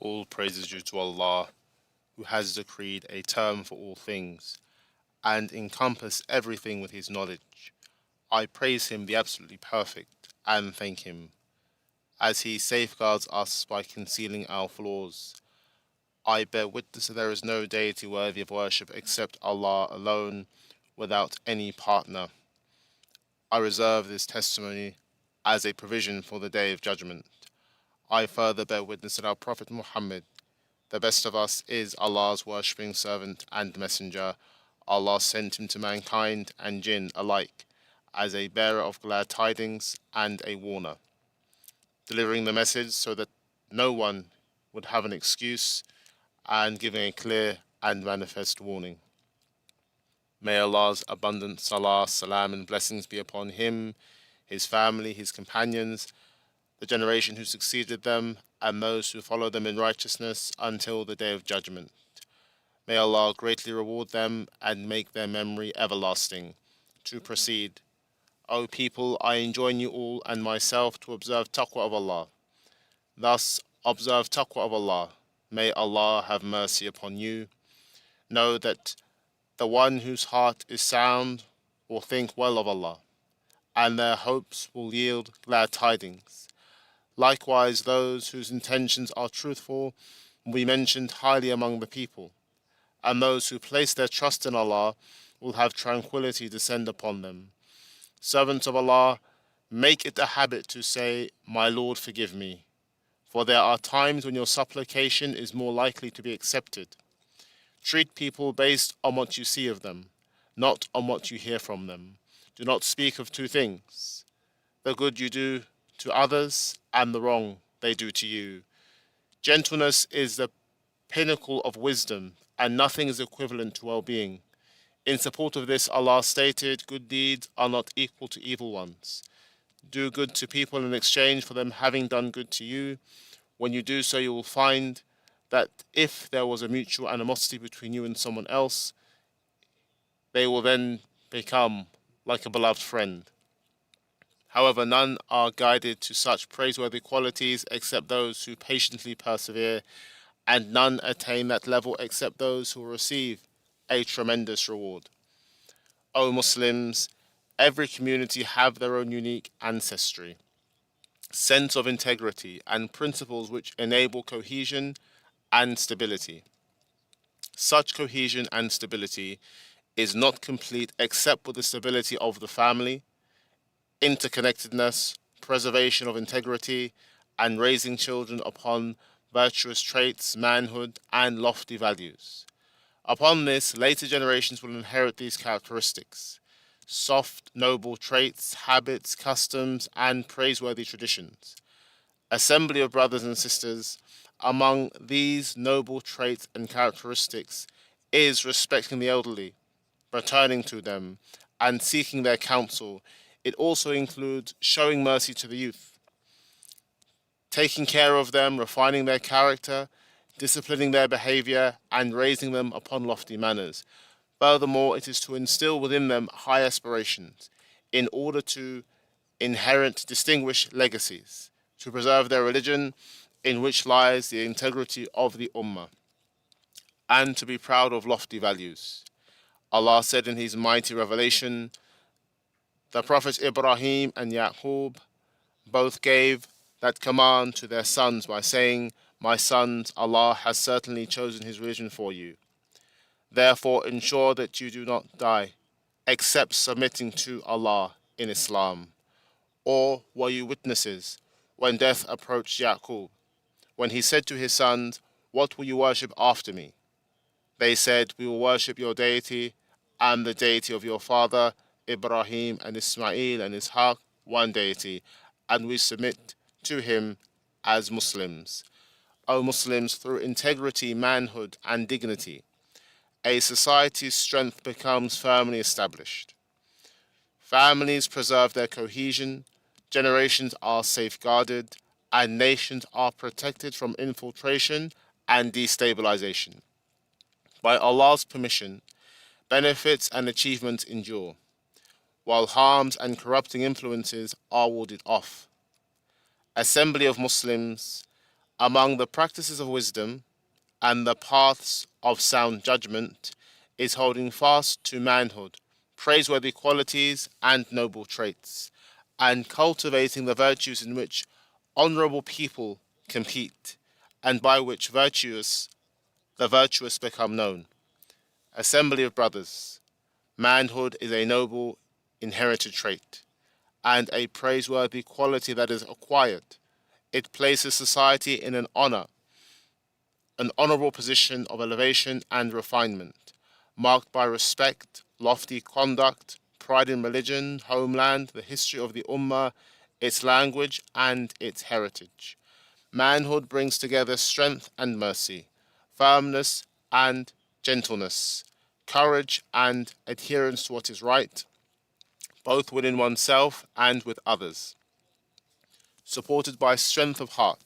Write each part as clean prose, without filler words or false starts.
All praise is due to Allah, who has decreed a term for all things, and encompassed everything with His knowledge. I praise Him, the absolutely perfect, and thank Him, as He safeguards us by concealing our flaws. I bear witness that there is no deity worthy of worship except Allah alone, without any partner. I reserve this testimony as a provision for the Day of Judgment. I further bear witness that our Prophet Muhammad, the best of us, is Allah's worshipping servant and messenger. Allah sent him to mankind and jinn alike as a bearer of glad tidings and a warner, delivering the message so that no one would have an excuse and giving a clear and manifest warning. May Allah's abundant salah, salam and blessings be upon him, his family, his companions, the generation who succeeded them, and those who follow them in righteousness until the Day of Judgment. May Allah greatly reward them and make their memory everlasting. To proceed, O people, I enjoin you all and myself to observe Taqwa of Allah. Thus, observe Taqwa of Allah. May Allah have mercy upon you. Know that the one whose heart is sound will think well of Allah, and their hopes will yield glad tidings. Likewise, those whose intentions are truthful will be mentioned highly among the people, and those who place their trust in Allah will have tranquility descend upon them. Servants of Allah, make it a habit to say, "My Lord, forgive me," for there are times when your supplication is more likely to be accepted. Treat people based on what you see of them, not on what you hear from them. Do not speak of two things: the good you do to others and the wrong they do to you. Gentleness is the pinnacle of wisdom, and nothing is equivalent to well-being. In support of this, Allah stated, "Good deeds are not equal to evil ones." Do good to people in exchange for them having done good to you. When you do so, you will find that if there was a mutual animosity between you and someone else, they will then become like a beloved friend. However, none are guided to such praiseworthy qualities except those who patiently persevere, and none attain that level except those who will receive a tremendous reward. O Muslims, every community have their own unique ancestry, sense of integrity, and principles which enable cohesion and stability. Such cohesion and stability is not complete except with the stability of the family, interconnectedness, preservation of integrity, and raising children upon virtuous traits, manhood, and lofty values. Upon this, later generations will inherit these characteristics: soft, noble traits, habits, customs, and praiseworthy traditions. Assembly of brothers and sisters, among these noble traits and characteristics is respecting the elderly, returning to them, and seeking their counsel. It also includes showing mercy to the youth, taking care of them, refining their character, disciplining their behavior, and raising them upon lofty manners. Furthermore, it is to instill within them high aspirations in order to inherit distinguished legacies, to preserve their religion, in which lies the integrity of the Ummah, and to be proud of lofty values. Allah said in His mighty revelation, the Prophets Ibrahim and Yaqub both gave that command to their sons by saying, "My sons, Allah has certainly chosen His religion for you. Therefore ensure that you do not die except submitting to Allah in Islam." Or were you witnesses when death approached Yaqub, when he said to his sons, "What will you worship after me?" They said, "We will worship your deity and the deity of your father Ibrahim and Ismail and Ishaq, one deity, and we submit to him as Muslims." O Muslims, through integrity, manhood, and dignity, a society's strength becomes firmly established. Families preserve their cohesion, generations are safeguarded, and nations are protected from infiltration and destabilization. By Allah's permission, benefits and achievements endure, while harms and corrupting influences are warded off. Assembly of Muslims, Among the practices of wisdom and the paths of sound judgment is holding fast to manhood, praiseworthy qualities and noble traits, and cultivating the virtues in which honorable people compete, and by which the virtuous become known. Assembly of brothers, manhood is a noble inherited trait, and a praiseworthy quality that is acquired. It places society in an honorable position of elevation and refinement, marked by respect, lofty conduct, pride in religion, homeland, the history of the Ummah, its language, and its heritage. Manhood brings together strength and mercy, firmness and gentleness, courage and adherence to what is right, both within oneself and with others, supported by strength of heart,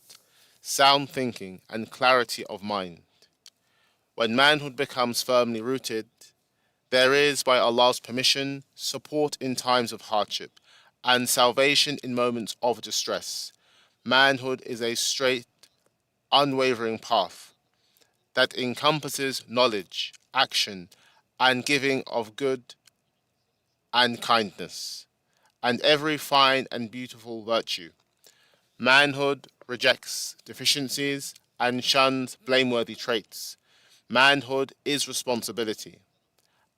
sound thinking, and clarity of mind. When manhood becomes firmly rooted, there is, by Allah's permission, support in times of hardship and salvation in moments of distress. Manhood is a straight, unwavering path that encompasses knowledge, action, and giving of good and kindness, and every fine and beautiful virtue. Manhood rejects deficiencies and shuns blameworthy traits. Manhood is responsibility,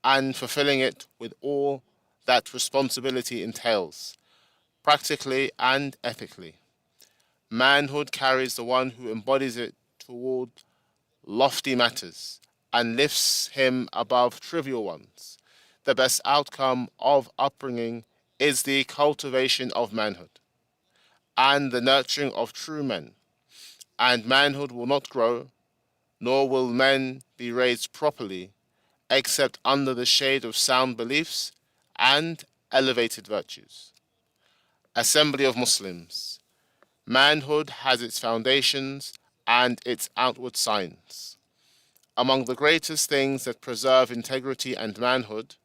and fulfilling it with all that responsibility entails, practically and ethically. Manhood carries the one who embodies it toward lofty matters and lifts him above trivial ones. The best outcome of upbringing is the cultivation of manhood and the nurturing of true men, and manhood will not grow, nor will men be raised properly except under the shade of sound beliefs and elevated virtues. Assembly of Muslims. Manhood has its foundations and its outward signs. Among the greatest things that preserve integrity and manhood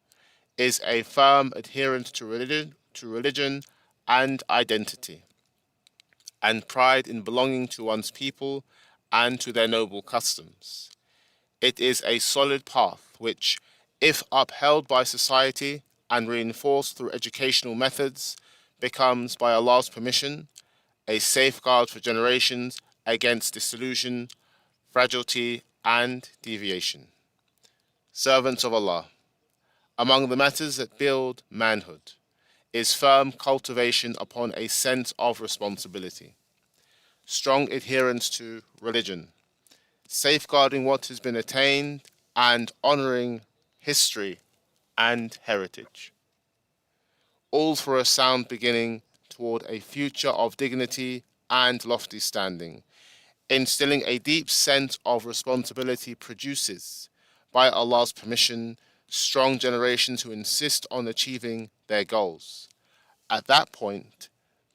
is a firm adherence to religion and identity, and pride in belonging to one's people and to their noble customs. It is a solid path which, if upheld by society and reinforced through educational methods, becomes, by Allah's permission, a safeguard for generations against disillusion, fragility, and deviation. Servants of Allah, among the matters that build manhood is firm cultivation upon a sense of responsibility, strong adherence to religion, safeguarding what has been attained, and honoring history and heritage, all for a sound beginning toward a future of dignity and lofty standing. Instilling a deep sense of responsibility produces, by Allah's permission, strong generations who insist on achieving their goals. At that point,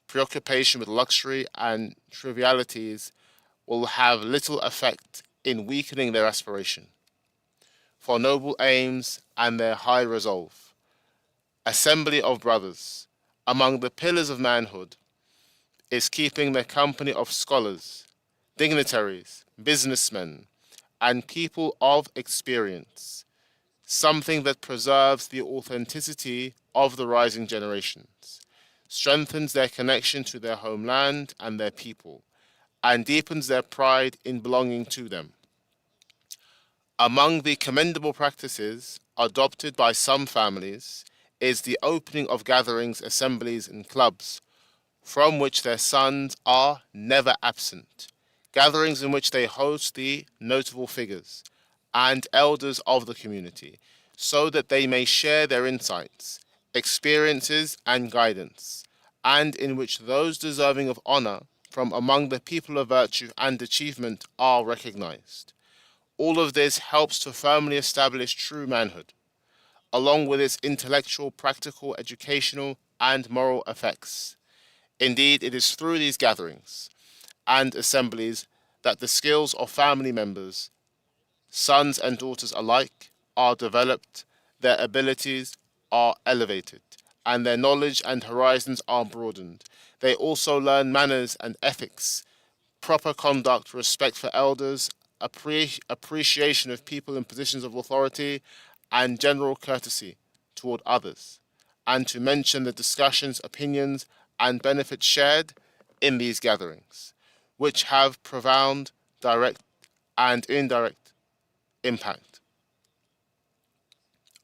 preoccupation with luxury and trivialities will have little effect in weakening their aspiration for noble aims and their high resolve. Assembly of brothers, among the pillars of manhood, is keeping the company of scholars, dignitaries, businessmen, and people of experience, something that preserves the authenticity of the rising generations, strengthens their connection to their homeland and their people, and deepens their pride in belonging to them. Among the commendable practices adopted by some families is the opening of gatherings, assemblies, and clubs from which their sons are never absent, gatherings in which they host the notable figures and elders of the community, so that they may share their insights, experiences, and guidance, and in which those deserving of honor from among the people of virtue and achievement are recognized. All of this helps to firmly establish true manhood, along with its intellectual, practical, educational, and moral effects. Indeed, it is through these gatherings and assemblies that the skills of family members, sons and daughters alike, are developed, their abilities are elevated, and their knowledge and horizons are broadened. They also learn manners and ethics, proper conduct, respect for elders, appreciation of people in positions of authority, and general courtesy toward others, and to mention the discussions, opinions, and benefits shared in these gatherings, which have profound direct and indirect impact.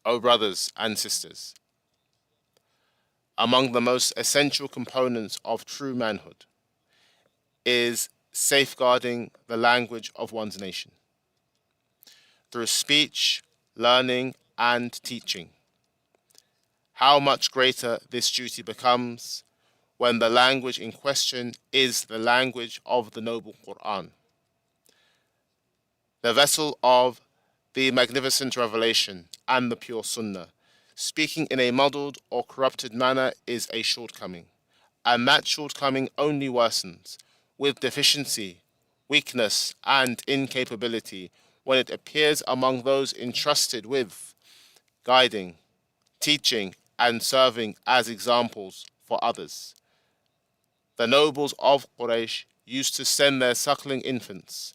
O brothers and sisters, among the most essential components of true manhood is safeguarding the language of one's nation through speech, learning, and teaching. How much greater this duty becomes when the language in question is the language of the noble Quran, the vessel of the magnificent revelation and the pure Sunnah. Speaking in a muddled or corrupted manner is a shortcoming, and that shortcoming only worsens with deficiency, weakness, and incapability when it appears among those entrusted with guiding, teaching, and serving as examples for others. The nobles of Quraysh used to send their suckling infants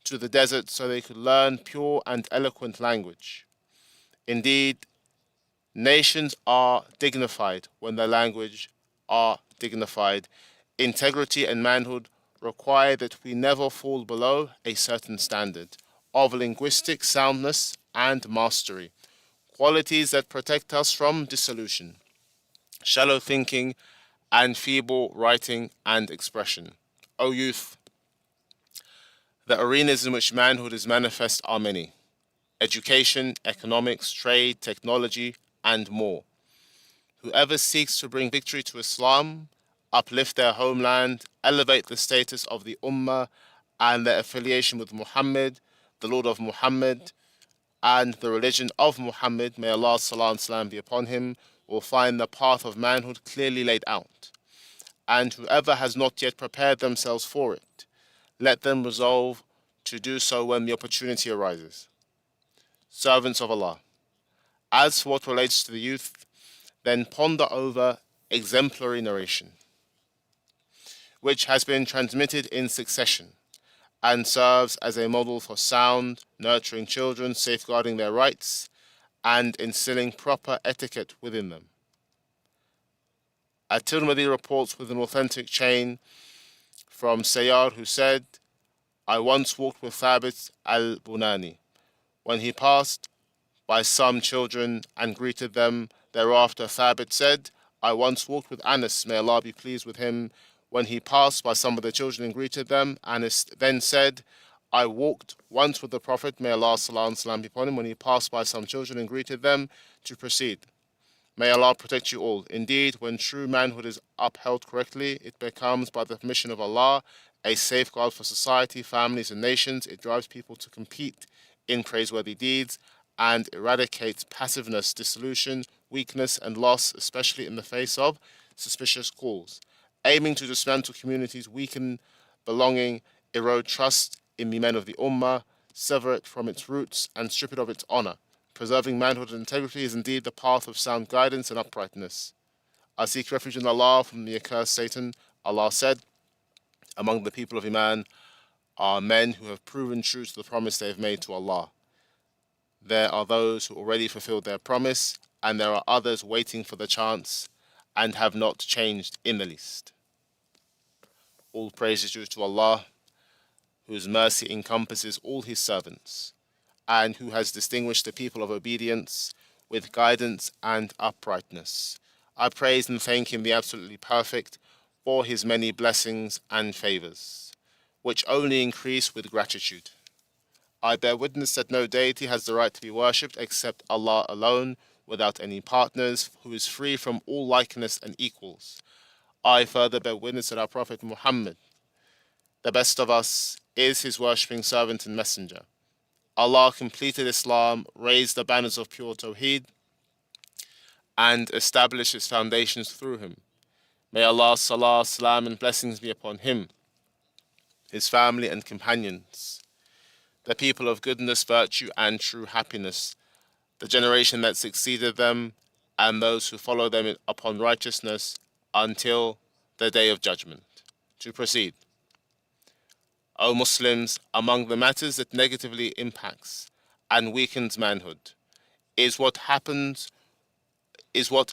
to the desert so they could learn pure and eloquent language. Indeed, nations are dignified when their language are dignified. Integrity and manhood require that we never fall below a certain standard of linguistic soundness and mastery, qualities that protect us from dissolution, shallow thinking, and feeble writing and expression. O youth, the arenas in which manhood is manifest are many: education, economics, trade, technology, and more. Whoever seeks to bring victory to Islam, uplift their homeland, elevate the status of the Ummah and their affiliation with Muhammad, the Lord of Muhammad, and the religion of Muhammad, may Allah's salam and salam be upon him, will find the path of manhood clearly laid out. And whoever has not yet prepared themselves for it, let them resolve to do so when the opportunity arises. Servants of Allah, as for what relates to the youth, then ponder over exemplary narration, which has been transmitted in succession and serves as a model for sound, nurturing children, safeguarding their rights, and instilling proper etiquette within them. At-Tirmidhi reports with an authentic chain from Sayyar, who said, I once walked with Thabit al-Bunani. When he passed by some children and greeted them, thereafter Thabit said, I once walked with Anas, may Allah be pleased with him. When he passed by some of the children and greeted them, Anas then said, I walked once with the Prophet, may Allah's salam and salam be upon him, when he passed by some children and greeted them, to proceed. May Allah protect you all. Indeed, when true manhood is upheld correctly, it becomes, by the permission of Allah, a safeguard for society, families, and nations. It drives people to compete in praiseworthy deeds and eradicates passiveness, dissolution, weakness, and loss, especially in the face of suspicious calls. Aiming to dismantle communities, weaken belonging, erode trust in the men of the Ummah, sever it from its roots, and strip it of its honor. Preserving manhood and integrity is indeed the path of sound guidance and uprightness. I seek refuge in Allah from the accursed Satan. Allah said, among the people of Iman are men who have proven true to the promise they have made to Allah. There are those who already fulfilled their promise, and there are others waiting for the chance and have not changed in the least. All praise is due to Allah, whose mercy encompasses all His servants, and who has distinguished the people of obedience with guidance and uprightness. I praise and thank Him, the absolutely perfect, for His many blessings and favors, which only increase with gratitude. I bear witness that no deity has the right to be worshipped except Allah alone, without any partners, who is free from all likeness and equals. I further bear witness that our Prophet Muhammad, the best of us, is His worshipping servant and messenger. Allah completed Islam, raised the banners of pure Tawheed, and established its foundations through him. May Allah's salah, salam, and blessings be upon him, his family and companions, the people of goodness, virtue, and true happiness, the generation that succeeded them, and those who follow them upon righteousness until the day of judgment. To proceed. O Muslims, among the matters that negatively impacts and weakens manhood is what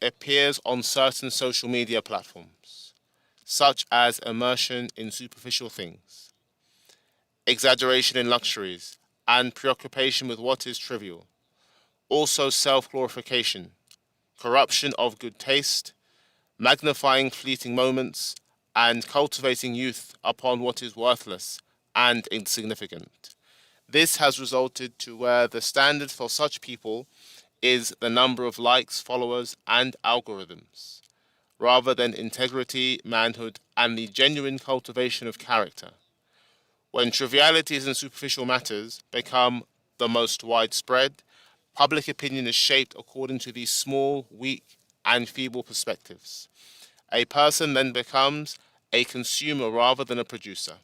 appears on certain social media platforms, such as immersion in superficial things, exaggeration in luxuries, and preoccupation with what is trivial. Also self-glorification, corruption of good taste, magnifying fleeting moments, and cultivating youth upon what is worthless and insignificant. This has resulted to where the standard for such people is the number of likes, followers, and algorithms, rather than integrity, manhood, and the genuine cultivation of character. When trivialities and superficial matters become the most widespread, public opinion is shaped according to these small, weak, and feeble perspectives. A person then becomes a consumer rather than a producer,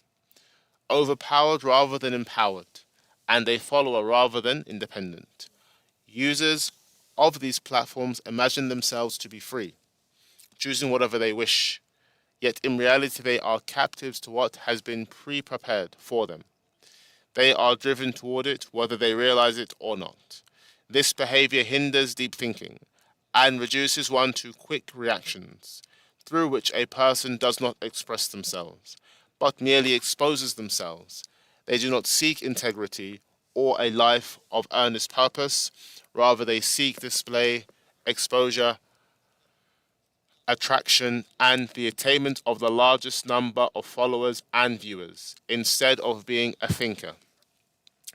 overpowered rather than empowered, and a follower rather than independent. Users of these platforms imagine themselves to be free, choosing whatever they wish, yet in reality they are captives to what has been pre-prepared for them. They are driven toward it whether they realize it or not. This behavior hinders deep thinking and reduces one to quick reactions, through which a person does not express themselves, but merely exposes themselves. They do not seek integrity or a life of earnest purpose, rather, they seek display, exposure, attraction, and the attainment of the largest number of followers and viewers. Instead of being a thinker,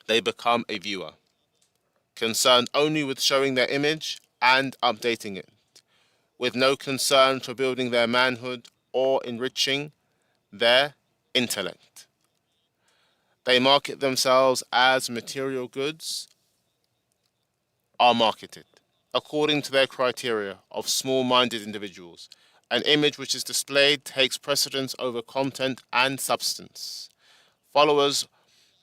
they become a viewer, concerned only with showing their image and updating it, with no concern for building their manhood or enriching their intellect. They market themselves as material goods are marketed, according to their criteria of small-minded individuals. An image which is displayed takes precedence over content and substance. Followers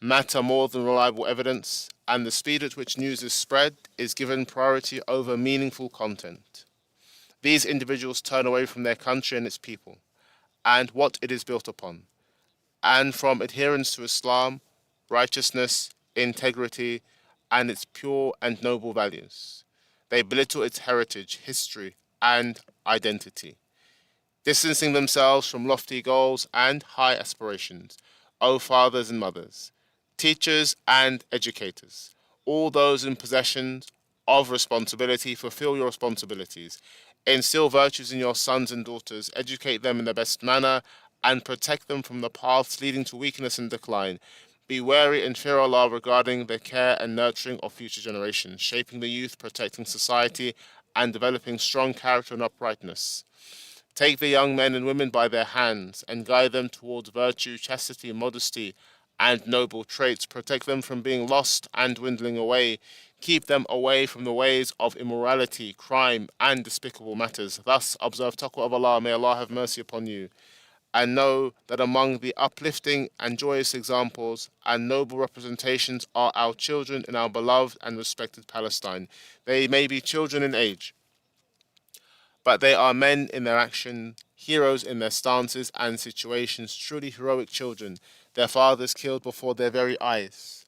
matter more than reliable evidence, and the speed at which news is spread is given priority over meaningful content. These individuals turn away from their country and its people, and what it is built upon, and from adherence to Islam, righteousness, integrity, and its pure and noble values. They belittle its heritage, history, and identity, distancing themselves from lofty goals and high aspirations. O fathers and mothers, teachers and educators, all those in possession of responsibility, fulfill your responsibilities. Instill virtues in your sons and daughters, educate them in the best manner, and protect them from the paths leading to weakness and decline. Be wary and fear Allah regarding the care and nurturing of future generations, shaping the youth, protecting society, and developing strong character and uprightness. Take the young men and women by their hands and guide them towards virtue, chastity, modesty, and noble traits. Protect them from being lost and dwindling away. Keep them away from the ways of immorality, crime, and despicable matters. Thus, observe taqwa of Allah. May Allah have mercy upon you. And know that among the uplifting and joyous examples and noble representations are our children in our beloved and respected Palestine. They may be children in age, but they are men in their action, heroes in their stances and situations, truly heroic children, their fathers killed before their very eyes,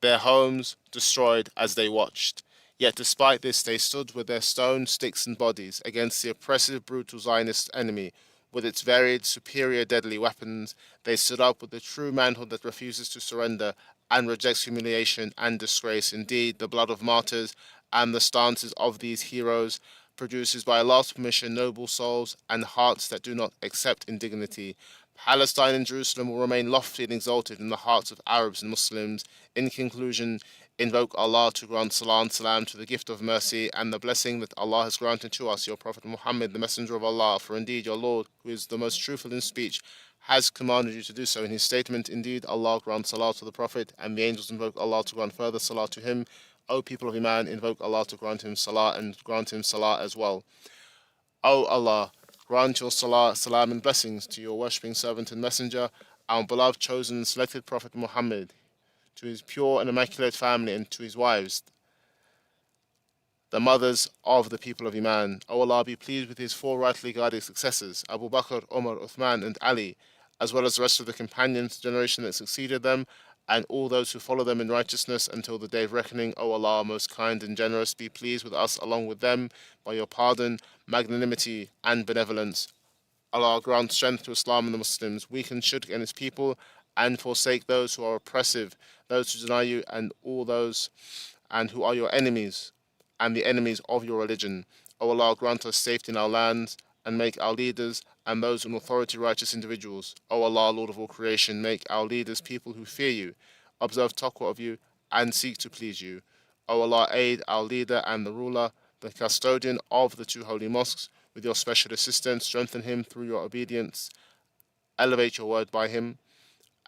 their homes destroyed as they watched. Yet despite this, they stood with their stones, sticks, and bodies against the oppressive, brutal Zionist enemy. With its varied, superior, deadly weapons, they stood up with the true manhood that refuses to surrender and rejects humiliation and disgrace. Indeed, the blood of martyrs and the stances of these heroes produces by Allah's permission noble souls and hearts that do not accept indignity. Palestine and Jerusalem will remain lofty and exalted in the hearts of Arabs and Muslims. In conclusion, invoke Allah to grant salah and salam to the gift of mercy and the blessing that Allah has granted to us, your Prophet Muhammad, the Messenger of Allah. For indeed your Lord, who is the most truthful in speech, has commanded you to do so in his statement. Indeed, Allah grants salah to the Prophet, and the angels invoke Allah to grant further salah to him. O people of Iman, invoke Allah to grant him salah and grant him salah as well. O Allah, grant your salah, salam and blessings to your worshipping servant and messenger, our beloved, chosen, and selected Prophet Muhammad, to his pure and immaculate family, and to his wives, the mothers of the people of Iman. O Allah, be pleased with his four rightly guided successors, Abu Bakr, Umar, Uthman, and Ali, as well as the rest of the companions, the generation that succeeded them, and all those who follow them in righteousness until the day of reckoning. O Allah, most kind and generous, be pleased with us along with them by your pardon, magnanimity, and benevolence. Allah grant strength to Islam and the Muslims, weaken Shirk and its people, and forsake those who are oppressive, those who deny you, and all those and who are your enemies and the enemies of your religion. O Allah, grant us safety in our lands and make our leaders and those in authority righteous individuals. O Allah, Lord of all creation, make our leaders people who fear you, observe taqwa of you, and seek to please you. O Allah, aid our leader and the ruler, the custodian of the two holy mosques, with your special assistance. Strengthen him through your obedience. Elevate your word by him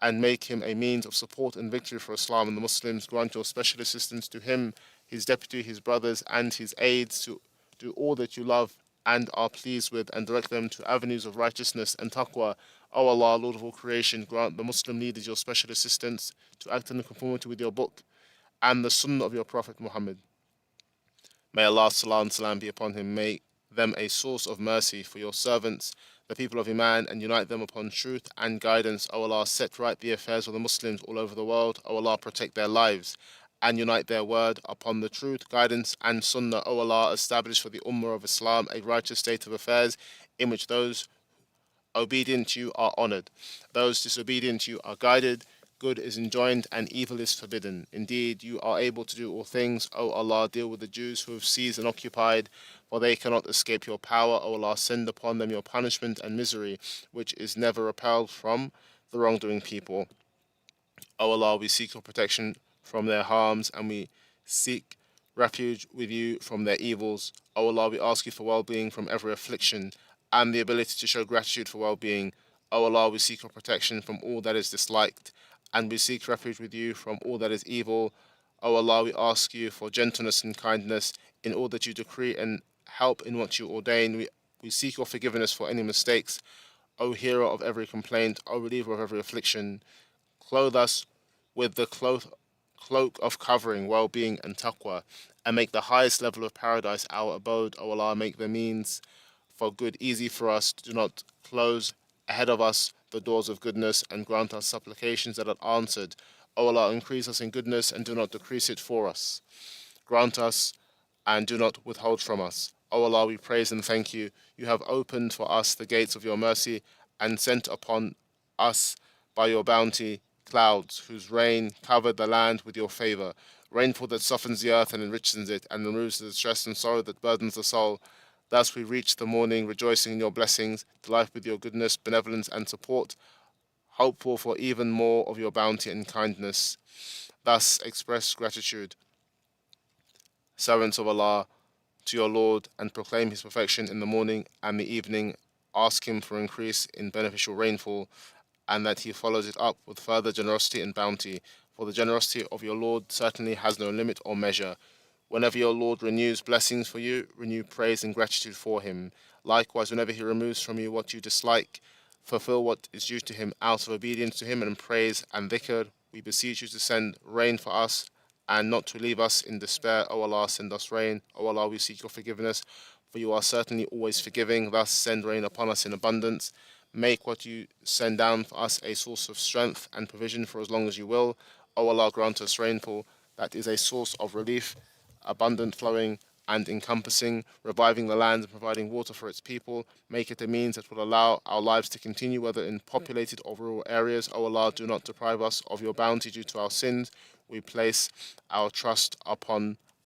and make him a means of support and victory for Islam and the Muslims. Grant your special assistance to him, his deputy, his brothers, and his aides to do all that you love and are pleased with, and direct them to avenues of righteousness and taqwa. O Allah, Lord of all creation, grant the Muslim leaders your special assistance to act in conformity with your book and the sunnah of your Prophet Muhammad. May Allah's salam and salam be upon him. Make them a source of mercy for your servants, the people of Iman, and unite them upon truth and guidance. O Allah, set right the affairs of the Muslims all over the world. O Allah, protect their lives and unite their word upon the truth, guidance, and sunnah. O Allah, establish for the Ummah of Islam a righteous state of affairs in which those obedient to you are honored, those disobedient to you are guided, good is enjoined and evil is forbidden. Indeed, you are able to do all things. O Allah, deal with the Jews who have seized and occupied, for they cannot escape your power. O Allah, send upon them your punishment and misery, which is never repelled from the wrongdoing people. O Allah, we seek your protection from their harms, and we seek refuge with you from their evils. O Allah, we ask you for well-being from every affliction and the ability to show gratitude for well-being. O Allah, we seek your protection from all that is disliked, and we seek refuge with you from all that is evil. O Allah, we ask you for gentleness and kindness in all that you decree, and help in what you ordain. We seek your forgiveness for any mistakes. O hearer of every complaint, O reliever of every affliction, clothe us with the cloak of covering, well-being, and taqwa, and make the highest level of paradise our abode. O Allah, make the means for good easy for us. Do not close ahead of us the doors of goodness, and grant us supplications that are answered. O Allah, increase us in goodness and do not decrease it for us. Grant us and do not withhold from us. O Allah, we praise and thank you. You have opened for us the gates of your mercy and sent upon us by your bounty clouds, whose rain covered the land with your favor, rainfall that softens the earth and enriches it, and removes the distress and sorrow that burdens the soul. Thus we reach the morning, rejoicing in your blessings, delight with your goodness, benevolence, and support, hopeful for even more of your bounty and kindness. Thus express gratitude, servants of Allah, to your Lord, and proclaim his perfection in the morning and the evening. Ask him for increase in beneficial rainfall, and that he follows it up with further generosity and bounty. For the generosity of your Lord certainly has no limit or measure. Whenever your Lord renews blessings for you, renew praise and gratitude for him. Likewise, whenever he removes from you what you dislike, fulfill what is due to him out of obedience to him and praise and dhikr. We beseech you to send rain for us and not to leave us in despair. O Allah, send us rain. O Allah, we seek your forgiveness, for you are certainly always forgiving. Thus send rain upon us in abundance. Make what you send down for us a source of strength and provision for as long as you will. O Allah, grant us rainfall that is a source of relief, abundant, flowing, and encompassing, reviving the land and providing water for its people. Make it a means that will allow our lives to continue, whether in populated or rural areas. O Allah, do not deprive us of your bounty due to our sins. We place our trust upon